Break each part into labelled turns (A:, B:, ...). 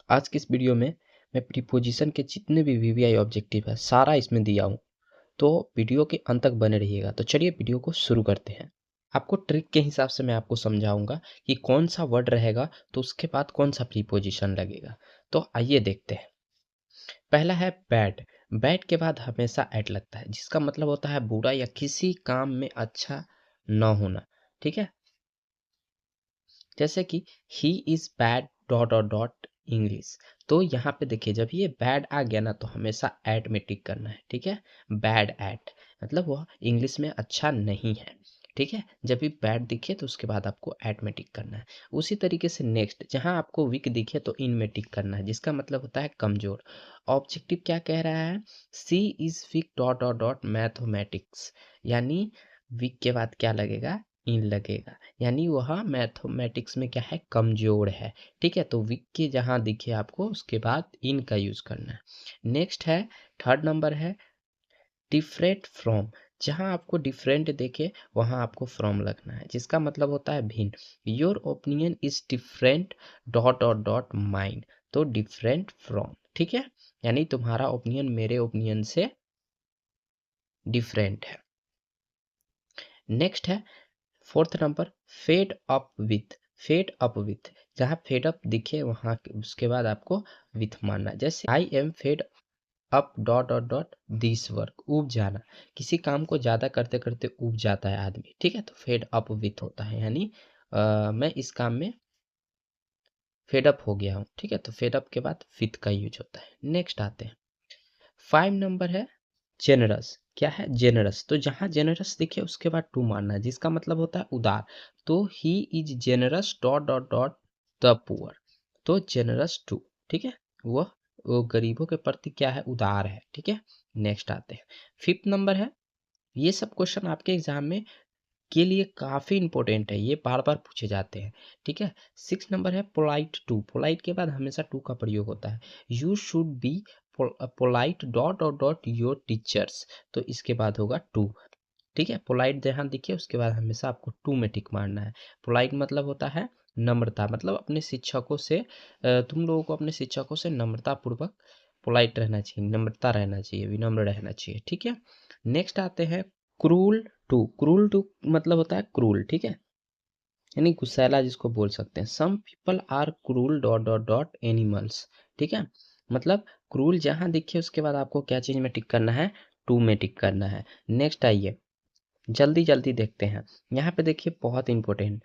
A: आज की इस वीडियो में मैं प्रीपोजिशन के जितने भी वीवीआई ऑब्जेक्टिव है सारा इसमें दिया हूँ, तो वीडियो के अंत तक बने रहिएगा। तो चलिए वीडियो को शुरू करते हैं। आपको ट्रिक के हिसाब से मैं आपको समझाऊंगा कि कौन सा वर्ड रहेगा तो उसके बाद कौन सा प्रीपोजिशन लगेगा। तो आइए देखते हैं। पहला है बैड। बैड के बाद हमेशा एट लगता है, जिसका मतलब होता है बुरा या किसी काम में अच्छा न होना। ठीक है, जैसे कि he is bad dot dot dot English. तो यहाँ पे देखिए, जब ये बैड आ गया ना तो हमेशा एट में टिक करना है। ठीक है, बैड एट मतलब वह इंग्लिश में अच्छा नहीं है। ठीक है, जब भी बैड दिखे तो उसके बाद आपको एट में टिक करना है। उसी तरीके से नेक्स्ट, जहाँ आपको वीक दिखे तो इन में टिक करना है, जिसका मतलब होता है कमजोर। ऑब्जेक्टिव क्या कह रहा है, she is weak dot dot dot mathematics, यानी वीक के बाद क्या लगेगा, इन लगेगा, यानी वह मैथमेटिक्स में क्या है, कमजोर है। ठीक है, तो वीक के जहाँ दिखे आपको उसके बाद इन का यूज करना है। नेक्स्ट है, थर्ड नंबर है डिफरेंट फ्रॉम। जहाँ आपको डिफरेंट देखे वहाँ आपको फ्रॉम लगना है, जिसका मतलब होता है भिन्न। Your opinion is different dot dot dot mine, तो डिफरेंट फ्रॉम। ठीक है, यानी तुम्हारा ओपिनियन मेरे ओपिनियन से डिफरेंट है। नेक्स्ट है fourth number, fed up with. Fed up with, जहाँ फेड अप दिखे वहाँ उसके बाद आपको विथ मानना है। जैसे I am fed up dot dot dot this work, ऊब जाना, किसी काम को ज़्यादा करते करते ऊब जाता है आदमी। ठीक है, तो फेड अप विथ होता है, यानी मैं इस काम में फेड अप हो गया हूँ। ठीक है, तो फेड अप के बाद विथ का यूज होता है। नेक्स्ट आते हैं, 5 नंबर है जेनरस। क्या है, जेनरस। तो जहाँ जेनरस दिखे उसके बाद टू मानना है, जिसका मतलब होता है उदार। तो he is generous dot dot dot the poor, तो जेनरस टू। ठीक है, वो गरीबों के प्रति क्या है, उदार है। ठीक है, नेक्स्ट आते हैं, 5th नंबर है। ये सब क्वेश्चन आपके एग्जाम में के लिए काफ़ी इंपॉर्टेंट है, ये बार बार पूछे जाते हैं। ठीक है, 6 नंबर है पोलाइट टू। पोलाइट के बाद हमेशा टू का प्रयोग होता है। You should be polite dot dot dot your teachers, तो इसके बाद होगा टू। ठीक है, पोलाइट जहाँ दिखे उसके बाद हमेशा आपको टू में टिक मारना है। पोलाइट मतलब होता है नम्रता, मतलब अपने शिक्षकों से तुम लोगों को अपने शिक्षकों से नम्रता पूर्वक पोलाइट रहना चाहिए, नम्रता रहना चाहिए, विनम्र रहना चाहिए। ठीक है, नेक्स्ट आते हैं क्रूल टू। क्रूल टू मतलब होता है क्रूल। ठीक है, यानी गुस्सैला जिसको बोल सकते हैं। Some people are cruel dot dot dot animals. ठीक है, मतलब क्रूल जहाँ दिखे उसके बाद आपको क्या चीज में टिक करना है, टू में टिक करना है। नेक्स्ट आइए, जल्दी जल्दी देखते हैं। यहाँ पे देखिए बहुत इंपॉर्टेंट,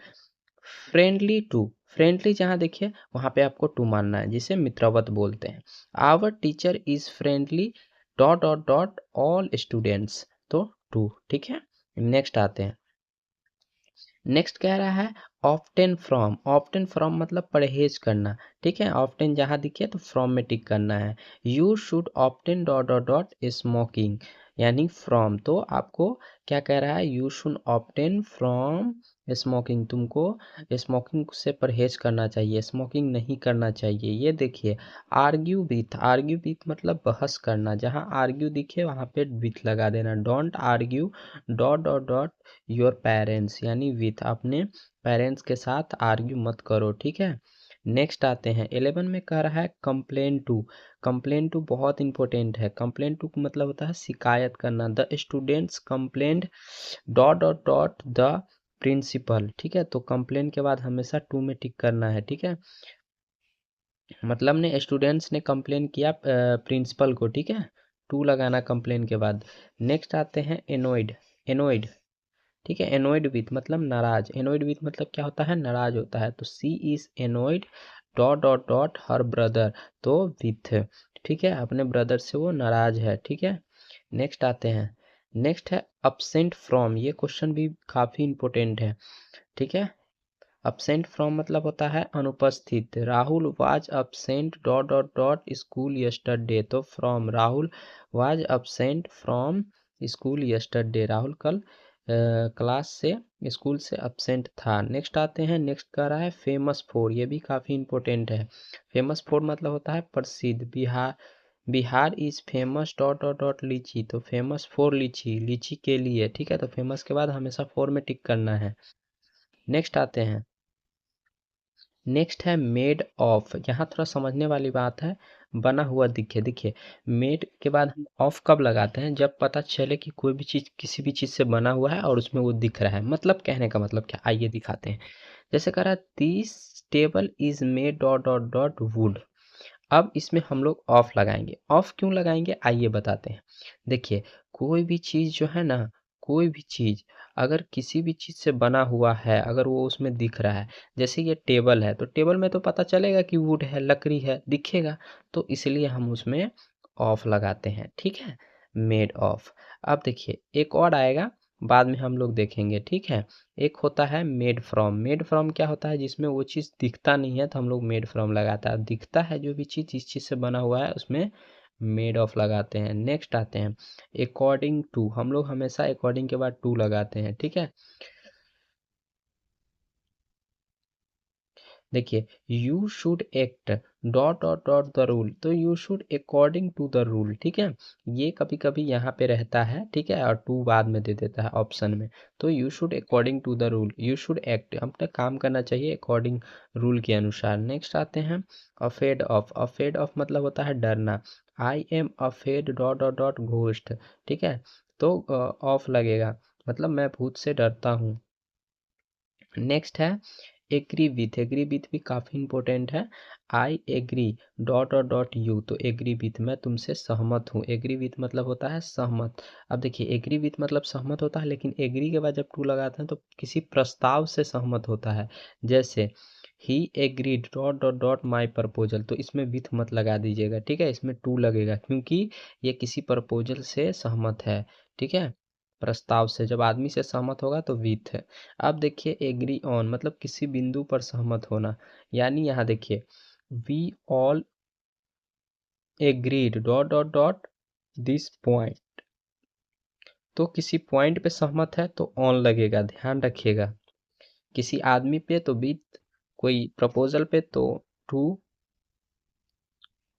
A: फ्रेंडली टू। फ्रेंडली जहाँ देखिए वहाँ पे आपको टू मानना है, जिसे मित्रवत बोलते हैं। Our teacher is friendly dot dot dot all students, तो टू। ठीक है, नेक्स्ट आते हैं। नेक्स्ट कह रहा है ऑफ्टेन फ्रॉम। ऑफ्टेन फ्रॉम मतलब परहेज करना। ठीक है, ऑफ्टेन जहाँ दिखे तो फ्रॉम में टिक करना है। You should often dot dot dot smoking, यानी फ्रॉम। तो आपको क्या कह रहा है, you should often from smoking, तुमको स्मोकिंग से परहेज करना चाहिए, स्मोकिंग नहीं करना चाहिए। ये देखिए, आर्ग्यू विथ। आर्ग्यू विथ मतलब बहस करना, जहाँ आर्ग्यू दिखे वहाँ पे विथ लगा देना। Don't argue dot dot dot your parents, यानी विथ, अपने पेरेंट्स के साथ आर्ग्यू मत करो। ठीक है, नेक्स्ट आते हैं 11 में कह रहा है कंप्लेन टू। कंप्लेन टू बहुत इंपॉर्टेंट है। कंप्लेन टू मतलब होता है शिकायत करना। The students complaint dot dot dot the principal. ठीक है, तो कंप्लेन के बाद हमेशा टू में टिक करना है। ठीक है, मतलब ने स्टूडेंट्स ने कंप्लेन किया प्रिंसिपल को। ठीक है, टू लगाना कंप्लेन के बाद। नेक्स्ट आते हैं एनोइड। एनोइड, ठीक है, एनोइड विथ मतलब नाराज। एनोइड विथ मतलब क्या होता है, नाराज होता है। तो she is annoyed dot dot dot her brother, तो विथ। ठीक है, अपने ब्रदर से वो नाराज है। ठीक है, नेक्स्ट आते हैं। नेक्स्ट है अपसेंट फ्रॉम। ये क्वेश्चन भी काफ़ी इंपॉर्टेंट है। ठीक है, अपसेंट फ्रॉम मतलब होता है अनुपस्थित। Rahul was absent dot dot dot school yesterday, तो from. Rahul was absent from school yesterday, Rahul कल क्लास से, स्कूल से अपसेंट था। नेक्स्ट आते हैं, नेक्स्ट कह रहा है फेमस फॉर। ये भी काफ़ी इंपॉर्टेंट है। फेमस फॉर मतलब होता है प्रसिद्ध। Bihar, Bihar is famous dot dot dot लीची, तो फेमस फॉर लीची, लीची के लिए। ठीक है, तो फेमस के बाद हमेशा फॉर में टिक करना है। नेक्स्ट आते हैं, नेक्स्ट है मेड ऑफ। यहाँ थोड़ा समझने वाली बात है, बना हुआ दिखे। देखिए मेड के बाद हम ऑफ कब लगाते हैं, जब पता चले कि कोई भी चीज़ किसी भी चीज़ से बना हुआ है और उसमें वो दिख रहा है। मतलब कहने का मतलब क्या, आइए दिखाते हैं। जैसे कह रहा है this table is made dot dot dot would. अब इसमें हम लोग ऑफ लगाएंगे। ऑफ क्यों लगाएंगे आइए बताते हैं। देखिए कोई भी चीज़ जो है ना, कोई भी चीज़ अगर किसी भी चीज़ से बना हुआ है, अगर वो उसमें दिख रहा है, जैसे ये टेबल है तो टेबल में तो पता चलेगा कि वुड है, लकड़ी है, दिखेगा। तो इसलिए हम उसमें ऑफ लगाते हैं, ठीक है, मेड ऑफ। अब देखिए एक और आएगा, बाद में हम लोग देखेंगे, ठीक है। एक होता है मेड फ्रॉम। मेड फ्रॉम क्या होता है, जिसमें वो चीज़ दिखता नहीं है तो हम लोग मेड फ्रॉम लगाता है। दिखता है जो भी चीज़ जिस चीज़ से बना हुआ है उसमें मेड ऑफ लगाते हैं। नेक्स्ट आते हैं अकॉर्डिंग टू। हम लोग हमेशा अकॉर्डिंग के बाद टू लगाते हैं, ठीक है। देखिए you should act dot dot dot the rule, तो you should according to the rule, ठीक है। ये कभी कभी यहाँ पे रहता है, ठीक है, और टू बाद में दे देता है ऑप्शन में। तो you should according to the rule, you should act, अपना काम करना चाहिए अकॉर्डिंग रूल के अनुसार। नेक्स्ट आते हैं अफेड ऑफ। अफेड ऑफ मतलब होता है डरना। I am afraid dot dot dot ghost, ठीक है। तो ऑफ लगेगा, मतलब मैं भूत से डरता हूँ। नेक्स्ट है एग्री विथ। एग्री विथ भी काफ़ी इंपॉर्टेंट है। I agree dot dot dot you, तो एग्री विथ मैं तुमसे सहमत हूँ। एग्री विथ मतलब होता है सहमत। अब देखिए एग्री विथ मतलब सहमत होता है, लेकिन एग्री के बाद जब टू लगाते हैं तो किसी प्रस्ताव से सहमत होता है। जैसे ही agreed dot dot dot my proposal, तो इसमें विथ मत लगा दीजिएगा, ठीक है, इसमें टू लगेगा क्योंकि ये किसी प्रपोजल से सहमत है, ठीक है। प्रस्ताव से, जब आदमी से सहमत होगा तो विथ है। अब देखिए एग्री ऑन मतलब किसी बिंदु पर सहमत होना, यानी यहाँ देखिए we all agreed dot dot dot this point, तो किसी पॉइंट पे सहमत है तो ऑन लगेगा, ध्यान रखिएगा। किसी आदमी पे तो विथ, कोई प्रपोजल पे तो टू,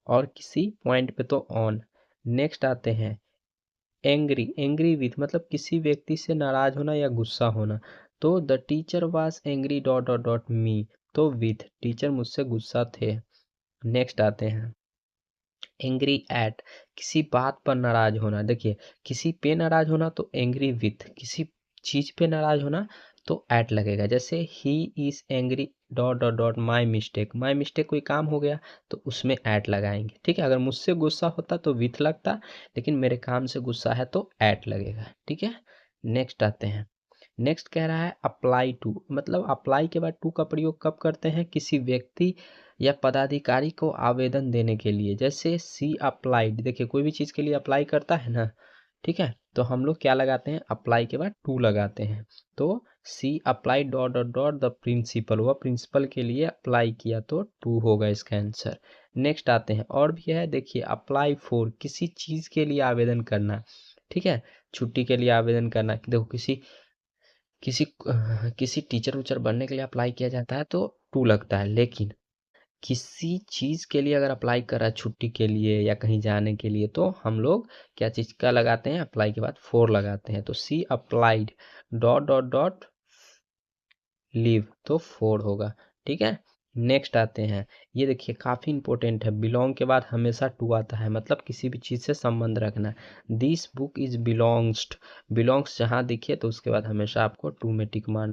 A: और किसी पॉइंट पे तो ऑन। नेक्स्ट आते हैं एंग्री। एंग्री विथ मतलब किसी व्यक्ति से नाराज होना या गुस्सा होना। तो the teacher was angry dot dot dot मी, तो विथ टीचर मुझसे गुस्सा थे। नेक्स्ट आते हैं एंग्री एट। किसी बात पर नाराज होना। देखिए किसी पे नाराज होना तो एंग्री विथ, किसी चीज पे नाराज होना तो एट लगेगा। जैसे he is angry dot dot dot my mistake. My mistake कोई काम हो गया तो उसमें एट लगाएंगे, ठीक है। अगर मुझसे गुस्सा होता तो विथ लगता, लेकिन मेरे काम से गुस्सा है तो एट लगेगा, ठीक है। नेक्स्ट आते हैं, नेक्स्ट कह रहा है अप्लाई टू। मतलब अप्लाई के बाद टू का प्रयोग कब करते हैं, किसी व्यक्ति या पदाधिकारी को आवेदन देने के लिए। जैसे सी अप्लाइड, देखिए कोई भी चीज़ के लिए अप्लाई करता है ना, ठीक है, तो हम लोग क्या लगाते हैं, अप्लाई के बाद टू लगाते हैं। तो she apply dot dot dot the principal, वह प्रिंसिपल के लिए अप्लाई किया तो टू होगा इसका आंसर। नेक्स्ट आते हैं और भी है, देखिए अप्लाई फॉर किसी चीज़ के लिए आवेदन करना, ठीक है। छुट्टी के लिए आवेदन करना, देखो किसी किसी टीचर उचर बनने के लिए अप्लाई किया जाता है तो टू लगता है, लेकिन किसी चीज़ के लिए अगर अप्लाई कर रहा है, छुट्टी के लिए या कहीं जाने के लिए, तो हम लोग क्या चीज़ का लगाते हैं, अप्लाई के बाद फोर लगाते हैं। तो she applied dot dot dot leave, तो फोर होगा, ठीक है। नेक्स्ट आते हैं, ये देखिए काफ़ी इंपॉर्टेंट है, बिलोंग के बाद हमेशा टू आता है, मतलब किसी भी चीज़ से संबंध रखना। This book is belongs. Belongs जहाँ दिखे तो उसके बाद हमेशा आपको टू में टिक मारना।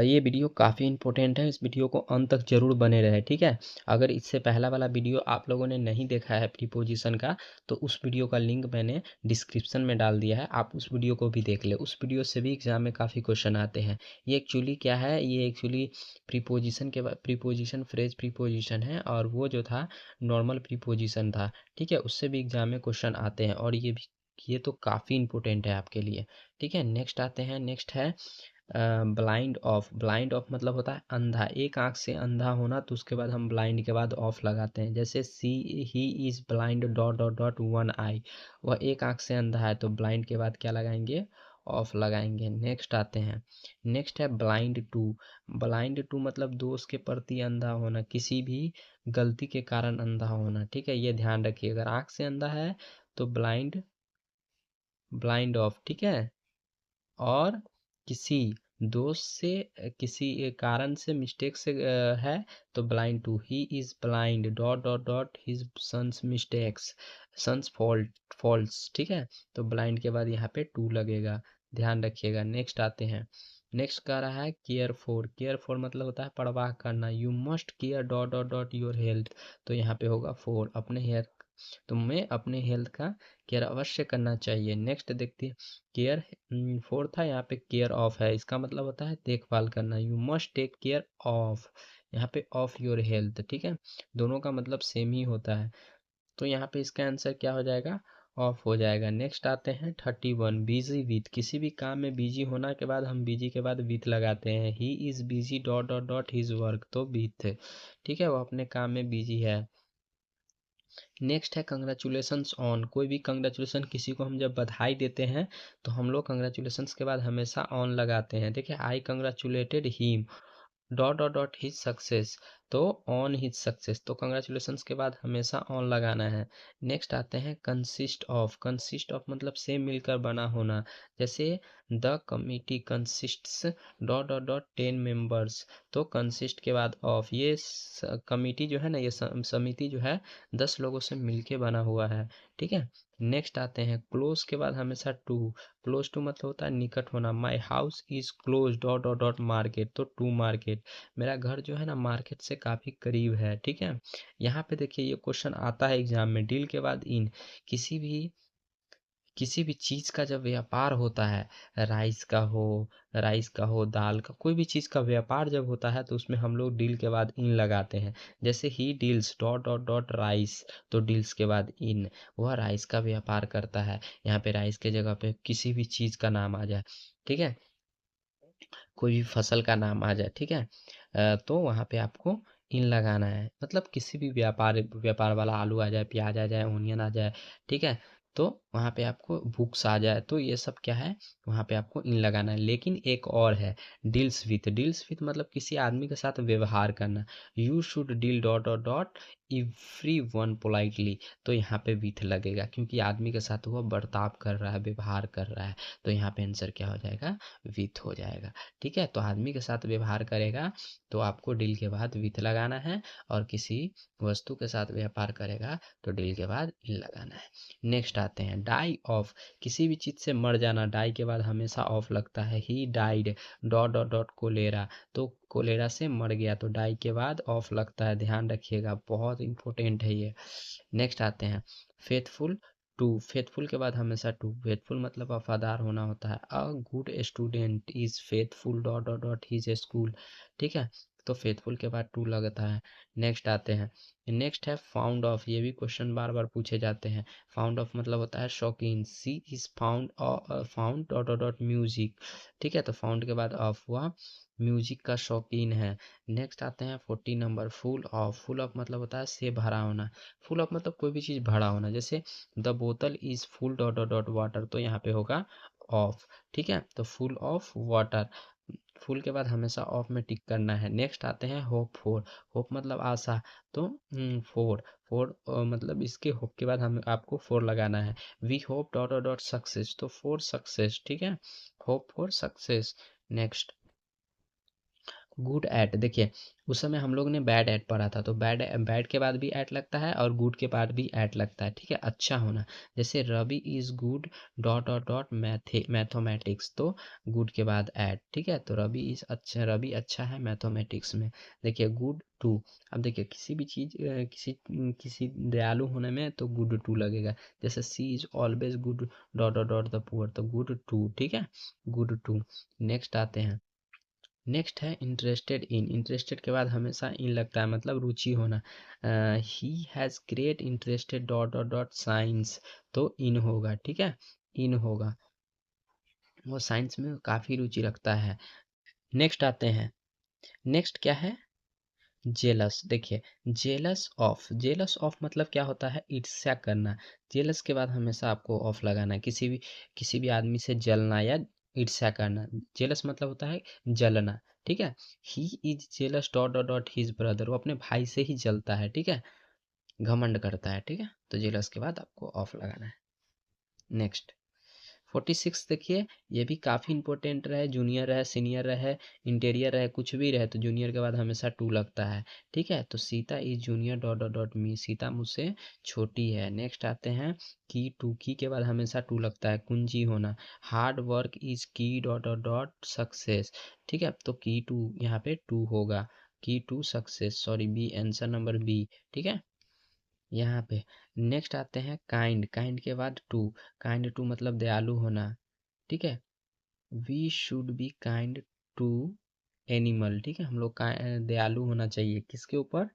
A: ये वीडियो काफ़ी इंपॉर्टेंट है, इस वीडियो को अंत तक जरूर बने रहे, ठीक है। अगर इससे पहला वाला वीडियो आप लोगों ने नहीं देखा है प्रीपोजिशन का, तो उस वीडियो का लिंक मैंने डिस्क्रिप्शन में डाल दिया है, आप उस वीडियो को भी देख ले। उस वीडियो से भी एग्जाम में काफ़ी क्वेश्चन आते हैं। ये एक्चुअली क्या है, ये एक्चुअली प्रीपोजिशन के बाद प्रीपोजिशन फ्रेज प्रीपोजिशन है, और वो जो था नॉर्मल प्रीपोजिशन था, ठीक है। उससे भी एग्जाम में क्वेश्चन आते हैं, और ये भी, ये तो काफ़ी इंपॉर्टेंट है आपके लिए, ठीक है। नेक्स्ट आते हैं, नेक्स्ट है ब्लाइंड ऑफ। ब्लाइंड ऑफ मतलब होता है अंधा, एक आंख से अंधा होना, तो उसके बाद हम ब्लाइंड के बाद ऑफ लगाते हैं। जैसे she he is blind dot dot dot one eye, वह एक आंख से अंधा है, तो ब्लाइंड के बाद क्या लगाएंगे, ऑफ लगाएंगे। नेक्स्ट आते हैं, नेक्स्ट है ब्लाइंड टू। ब्लाइंड टू मतलब दोस्त के प्रति अंधा होना, किसी भी गलती के कारण अंधा होना, ठीक है। ये ध्यान रखिए, अगर आंख से अंधा है तो ब्लाइंड, ब्लाइंड ऑफ, ठीक है। और किसी दोस्त से किसी कारण से मिस्टेक से है तो blind to, he is blind dot dot dot his sons mistakes, sons faults, ठीक है। तो ब्लाइंड के बाद यहाँ पे टू लगेगा, ध्यान रखिएगा। नेक्स्ट आते हैं, नेक्स्ट कह रहा है केयर फॉर, केयर फॉर मतलब होता है परवाह करना, you must care dot dot dot your health, तो यहाँ पे होगा फॉर, अपने हेल्थ, तुम्हें अपने हेल्थ का केयर अवश्य करना चाहिए। नेक्स्ट देखते हैं, केयर फोर था, यहाँ पे केयर ऑफ है, इसका मतलब होता है देखभाल करना, you must take care of, यहाँ पे ऑफ योर हेल्थ, ठीक है, दोनों का मतलब सेम ही होता है, तो यहाँ पे इसका आंसर क्या हो जाएगा, ऑफ हो जाएगा। नेक्स्ट आते हैं 31, बिजी विथ, किसी भी काम में बिजी होना के बाद हम बिजी के बाद विथ लगाते हैं, he is busy dot dot dot his work, तो विथ, ठीक है, वो अपने काम में बिजी है। नेक्स्ट है कंग्रेचुलेसन्स ऑन, कोई भी कंग्रेचुलेसन किसी को हम जब बधाई देते हैं तो हम लोग कंग्रेचुलेसन्स के बाद हमेशा ऑन लगाते हैं। देखिए, I congratulated him dot dot dot his success, तो ऑन हिज सक्सेस, तो कंग्रेचुलेशंस के बाद हमेशा ऑन लगाना है। नेक्स्ट आते हैं कंसिस्ट ऑफ, कंसिस्ट ऑफ मतलब से मिलकर बना होना, जैसे the committee consists dot dot dot 10 members, तो कंसिस्ट के बाद ऑफ, ये कमिटी जो है ना, ये समिति जो है 10 लोगों से मिलके बना हुआ है, ठीक है। नेक्स्ट आते हैं क्लोज के बाद हमेशा टू, क्लोज टू मतलब होता है निकट होना, my house is close dot dot dot market, तो टू मार्केट, मेरा घर जो है ना मार्केट से काफ़ी करीब है, ठीक है। यहाँ पे देखिए ये क्वेश्चन आता है एग्जाम में, डील के बाद इन, किसी भी चीज़ का जब व्यापार होता है, राइस का हो, दाल का, कोई भी चीज़ का व्यापार जब होता है तो उसमें हम लोग डील के बाद इन लगाते हैं, जैसे he deals dot dot dot rice, तो डील्स के बाद इन, वह राइस का व्यापार करता है, यहाँ पे राइस के जगह पे किसी भी चीज़ का नाम आ जाए, ठीक है, कोई भी फसल का नाम आ जाए, ठीक है, तो वहाँ पे आपको इन लगाना है, मतलब किसी भी व्यापार व्यापार वाला आलू आ जाए, प्याज आ जाए, ओनियन आ जाए, ठीक है, तो वहाँ पे आपको बुक्स आ जाए, तो ये सब क्या है, वहाँ पे आपको इन लगाना है। लेकिन एक और है डील्स विथ, डील्स विथ मतलब किसी आदमी के साथ व्यवहार करना, you should deal dot dot dot every one politely, तो यहाँ पे विथ लगेगा, क्योंकि आदमी के साथ वो बर्ताव कर रहा है, व्यवहार कर रहा है, तो यहाँ पे आंसर क्या हो जाएगा, विथ हो जाएगा, ठीक है। तो आदमी के साथ व्यवहार करेगा तो आपको डील के बाद विथ लगाना है, और किसी वस्तु के साथ व्यापार करेगा तो डील के बाद इन लगाना है। नेक्स्ट आते हैं डाई ऑफ, किसी भी चीज़ से मर जाना, डाई के बाद हमेशा ऑफ लगता है, he died dot dot dot cholera, तो कोलेरा से मर गया, तो डाई के बाद ऑफ लगता है, ध्यान रखिएगा, बहुत इंपॉर्टेंट है ये। नेक्स्ट आते हैं फेथफुल टू, फेथफुल के बाद हमेशा टू, फेथफुल मतलब वफादार होना होता है, a good student is faithful dot dot dot his school, ठीक है, तो फेथफुल के बाद टू लगता है। नेक्स्ट आते हैं, नेक्स्ट है फाउंड ऑफ, ये भी क्वेश्चन बार बार पूछे जाते हैं, फाउंड ऑफ मतलब होता है शौकीन, she is found found dot dot dot music, ठीक है, तो फाउंड के बाद ऑफ हुआ, म्यूजिक का शौकीन है। नेक्स्ट आते हैं 40 number, full of, full of मतलब होता है से भरा होना, फुल ऑफ मतलब कोई भी चीज़ भरा होना, जैसे द बोतल is full dot dot dot water, तो यहाँ पे होगा ऑफ, ठीक है, तो फुल ऑफ वाटर, फुल के बाद हमेशा ऑफ में टिक करना है। नेक्स्ट आते हैं होप फोर, होप मतलब आशा, तो फोर, फोर मतलब इसके होप के बाद हम आपको फोर लगाना है, we hope dot dot dot success, तो फोर सक्सेस, ठीक है, hope for success. Next good at, देखिए उस समय हम लोग ने बैड एट पढ़ा था, तो बैड बैड के बाद भी एट लगता है और गुड के बाद भी एट लगता है, ठीक है, अच्छा होना, जैसे Ravi is good dot dot dot mathematics, तो गुड के बाद एट, ठीक है, तो रवि इज अच्छा, रवि अच्छा है मैथमेटिक्स में। देखिए गुड टू, अब देखिए किसी भी चीज़ किसी दयालु होने में तो गुड टू लगेगा, जैसे she is always good dot dot dot the poor, तो गुड टू, ठीक है, गुड टू। नेक्स्ट आते हैं, नेक्स्ट है इंटरेस्टेड इन, इंटरेस्टेड के बाद हमेशा इन लगता है, मतलब रुचि होना, he has great interested dot dot dot science, तो इन होगा, ठीक है, इन होगा, वो साइंस में काफ़ी रुचि रखता है। नेक्स्ट आते हैं, नेक्स्ट क्या है, जेलस, देखिए जेलस ऑफ, जेलस ऑफ मतलब क्या होता है, ईर्ष्या करना, जेलस के बाद हमेशा आपको ऑफ लगाना है, किसी भी आदमी से जलना या ईर्ष्या करना, जेलस मतलब होता है जलना, ठीक है, he is jealous dot dot dot his brother, वो अपने भाई से ही जलता है, ठीक है, घमंड करता है, ठीक है, तो जेलस के बाद आपको ऑफ लगाना है। नेक्स्ट 46 देखिए, ये भी काफ़ी इंपॉर्टेंट रहे, जूनियर रहे, सीनियर रहे, इंटीरियर रहे, कुछ भी रहे तो जूनियर के बाद हमेशा टू लगता है। ठीक है, तो Sita is junior dot dot dot मी, सीता मुझसे छोटी है। नेक्स्ट आते हैं की टू, की के बाद हमेशा टू लगता है, कुंजी होना। हार्ड वर्क इज की डॉट डॉट डॉट सक्सेस। ठीक है, तो की टू यहाँ पे टू होगा, की to success, sorry B, answer number B. ठीक है, यहाँ पे नेक्स्ट आते हैं काइंड, काइंड के बाद टू, काइंड टू मतलब दयालु होना। ठीक है, we should be kind to animal. ठीक है, हम लोग का दयालु होना चाहिए, किसके ऊपर,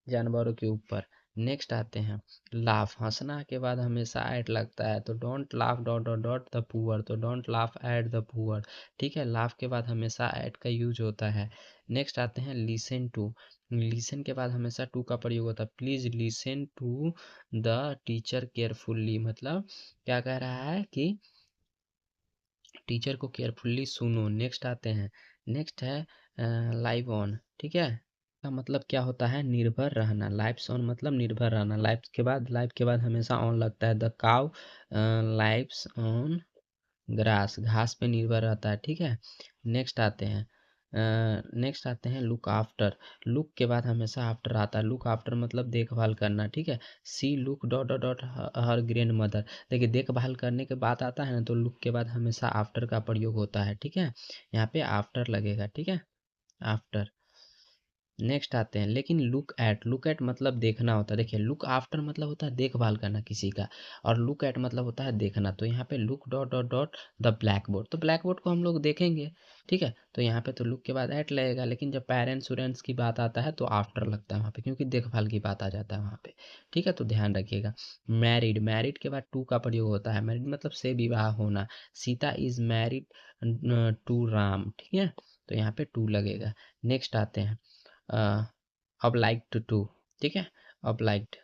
A: जानवरों के ऊपर। नेक्स्ट आते हैं लाफ, हंसना के बाद हमेशा एट लगता है, तो don't laugh dot dot dot the poor, तो don't laugh at the poor. ठीक है, लाफ के बाद हमेशा एट का यूज होता है। नेक्स्ट आते हैं लिसन टू, लिसन के बाद हमेशा टू का प्रयोग होता है, please listen to the teacher carefully, मतलब क्या कह रहा है कि टीचर को केयरफुल्ली सुनो। नेक्स्ट आते हैं, नेक्स्ट है लाइव ऑन। ठीक है, का मतलब क्या होता है, निर्भर रहना, लाइव्स ऑन मतलब निर्भर रहना। लाइव के बाद हमेशा ऑन लगता है, the cow lives on grass, घास पे निर्भर रहता है। ठीक है, नेक्स्ट आते हैं नेक्स्ट आते हैं लुक आफ्टर, लुक के बाद हमेशा आफ्टर आता है, लुक आफ्टर मतलब देखभाल करना। ठीक है, see look dot dot dot हर ग्रैंड मदर, देखिए देखभाल करने के बाद आता है ना, तो लुक के बाद हमेशा आफ्टर का प्रयोग होता है। ठीक है, यहाँ पे आफ्टर लगेगा। ठीक है, आफ्टर। नेक्स्ट आते हैं, लेकिन लुक एट मतलब देखना होता है। देखिए लुक आफ्टर मतलब होता है देखभाल करना किसी का, और लुक एट मतलब होता है देखना। तो यहाँ पे look dot dot dot the black board, तो ब्लैक बोर्ड को हम लोग देखेंगे। ठीक है, तो यहाँ पे तो लुक के बाद एट लगेगा, लेकिन जब पेरेंट्स वेरेंट्स की बात आता है तो आफ्टर लगता है वहाँ पे, क्योंकि देखभाल की बात आ जाता है वहाँ पे। ठीक है, तो ध्यान रखिएगा। मैरिड, मैरिड के बाद टू का प्रयोग होता है, मैरिड मतलब से विवाह होना। Sita is married to Ram. ठीक है, तो यहाँ पे टू लगेगा। नेक्स्ट आते हैं obliged to। ठीक है, obliged।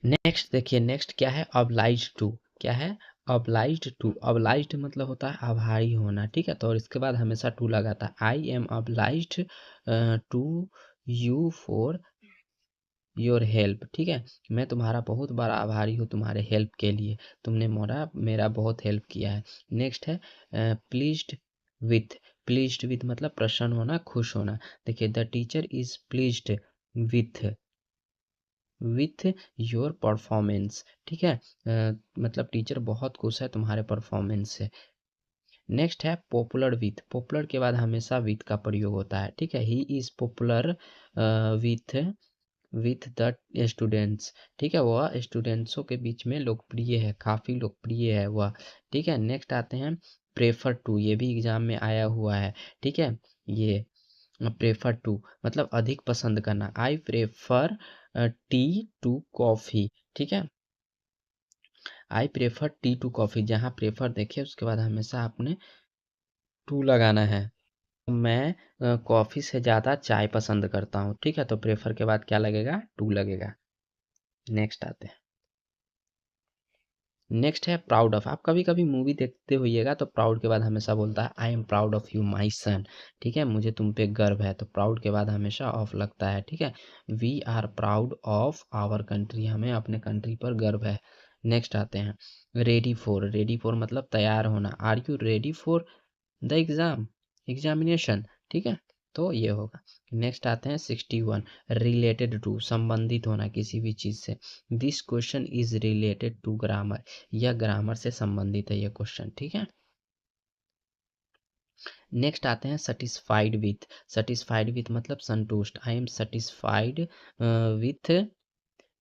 A: नेक्स्ट देखिए, नेक्स्ट क्या है, obliged to, क्या है, obliged to, obliged मतलब होता है आभारी होना। ठीक है, तो और इसके बाद हमेशा टू लगाता है, I M obliged to you for your help. ठीक है, मैं तुम्हारा बहुत बड़ा आभारी हूँ तुम्हारे हेल्प के लिए, तुमने मेरा बहुत हेल्प किया है। नेक्स्ट है प्लीज्ड विथ, प्लीज्ड विथ मतलब प्रसन्न होना, खुश होना। देखिए the teacher is pleased with with your performance. ठीक है, मतलब टीचर बहुत खुश है तुम्हारे परफॉर्मेंस से। नेक्स्ट है पॉपुलर विथ, पॉपुलर के बाद हमेशा विथ का प्रयोग होता है। ठीक है, he is popular with with the students. ठीक है, वह स्टूडेंट्सों के बीच में लोकप्रिय है, काफ़ी लोकप्रिय है वह। ठीक है, नेक्स्ट आते हैं प्रेफर टू, ये भी एग्जाम में आया हुआ है। ठीक है, ये प्रेफर टू मतलब अधिक पसंद करना, I prefer tea to coffee. ठीक है, I prefer tea to coffee, जहाँ प्रेफर देखिए उसके बाद हमेशा आपने टू लगाना है। मैं कॉफ़ी से ज़्यादा चाय पसंद करता हूँ। ठीक है, तो प्रेफर के बाद क्या लगेगा, टू लगेगा। नेक्स्ट आते हैं, नेक्स्ट है प्राउड ऑफ। आप कभी कभी मूवी देखते होइएगा तो प्राउड के बाद हमेशा बोलता है I am proud of you my son. ठीक है, मुझे तुम पे गर्व है, तो प्राउड के बाद हमेशा ऑफ लगता है। ठीक है, we are proud of our country, हमें अपने कंट्री पर गर्व है। नेक्स्ट आते हैं रेडी फॉर, रेडी फॉर मतलब तैयार होना, are you ready for the exam, examination. ठीक है, तो ये होगा। नेक्स्ट आते हैं 61, रिलेटेड टू संबंधित होना किसी भी चीज़ से। This question is related to grammar, यह ग्रामर से संबंधित है ये क्वेश्चन। ठीक है, नेक्स्ट आते हैं सेटिस्फाइड विथ, सेटिस्फाइड विथ मतलब संतुष्ट, I am satisfied with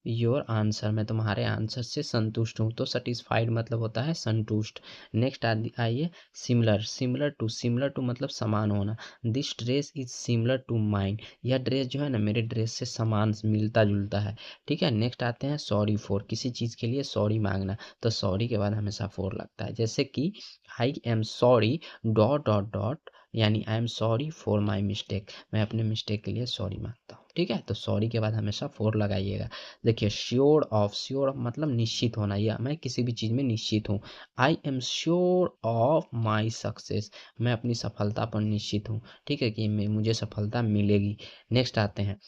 A: your answer, मैं तुम्हारे आंसर से संतुष्ट हूँ, तो सेटिस्फाइड मतलब होता है संतुष्ट। नेक्स्ट आइए सिमिलर, सिमिलर टू मतलब समान होना, this dress is similar to mine, यह ड्रेस जो है ना मेरे ड्रेस से समान मिलता जुलता है। ठीक है, नेक्स्ट आते हैं सॉरी फॉर, किसी चीज़ के लिए सॉरी मांगना, तो सॉरी के बाद हमेशा फॉर लगता है, जैसे कि I am sorry dot dot dot, यानी I am sorry for my mistake, मैं अपने मिस्टेक के लिए सॉरी मांगता हूँ। ठीक है, तो सॉरी के बाद हमेशा फॉर लगाइएगा। देखिए श्योर ऑफ, श्योर ऑफ मतलब निश्चित होना, या मैं किसी भी चीज़ में निश्चित हूँ। I am sure of my success, मैं अपनी सफलता पर निश्चित हूँ। ठीक है, कि मुझे सफलता मिलेगी। नेक्स्ट आते हैं,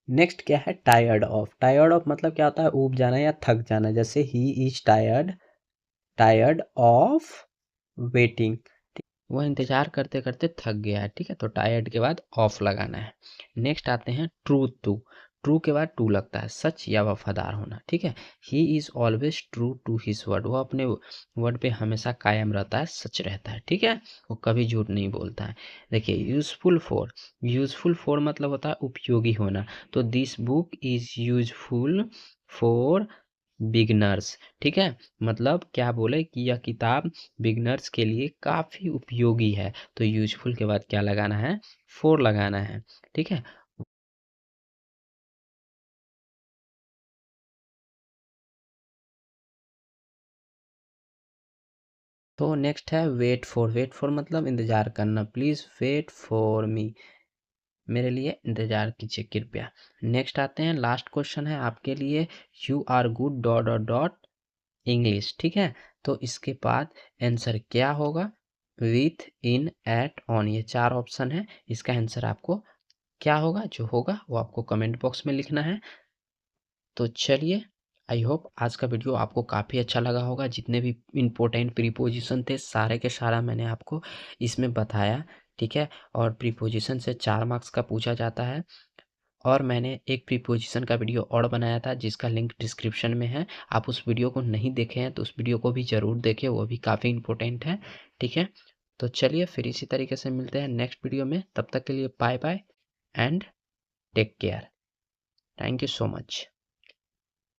A: नेक्स्ट क्या है टायर्ड ऑफ, टायर्ड ऑफ मतलब क्या होता है ऊब जाना या थक जाना, जैसे he is tired tired of waiting, वह इंतजार करते करते थक गया है, ठीक है। तो टायर्ड के बाद ऑफ लगाना है। नेक्स्ट आते हैं ट्रू टू, ट्रू के बाद टू लगता है, सच या वफादार होना, ठीक है। He is always true to his word, वो अपने वर्ड पे हमेशा कायम रहता है, सच रहता है, ठीक है। वो कभी झूठ नहीं बोलता है। देखिए यूजफुल फॉर मतलब होता है उपयोगी होना। तो this book is useful for beginners, ठीक है। मतलब क्या बोले कि यह किताब बिगनर्स के लिए काफ़ी उपयोगी है। तो यूजफुल के बाद क्या लगाना है, फोर लगाना है, ठीक है। तो नेक्स्ट है वेट फॉर मतलब इंतज़ार करना, प्लीज़ वेट फॉर मी, मेरे लिए इंतज़ार कीजिए कृपया। नेक्स्ट आते हैं, लास्ट क्वेश्चन है आपके लिए, you are good dot dot dot English, ठीक है। तो इसके बाद आंसर क्या होगा, विथ, इन, एट, ऑन, ये चार ऑप्शन है। इसका आंसर आपको क्या होगा, जो होगा वो आपको कमेंट बॉक्स में लिखना है। तो चलिए, आई होप आज का वीडियो आपको काफ़ी अच्छा लगा होगा। जितने भी इम्पोर्टेंट प्रीपोजिशन थे सारे के सारा मैंने आपको इसमें बताया, ठीक है। और प्रीपोजिशन से 4 मार्क्स का पूछा जाता है। और मैंने एक प्रीपोजिशन का वीडियो और बनाया था जिसका लिंक डिस्क्रिप्शन में है। आप उस वीडियो को नहीं देखे हैं तो उस वीडियो को भी ज़रूर देखें, वो भी काफ़ी इम्पोर्टेंट है, ठीक है। तो चलिए फिर इसी तरीके से मिलते हैं नेक्स्ट वीडियो में, तब तक के लिए bye bye and take care. Thank you so much.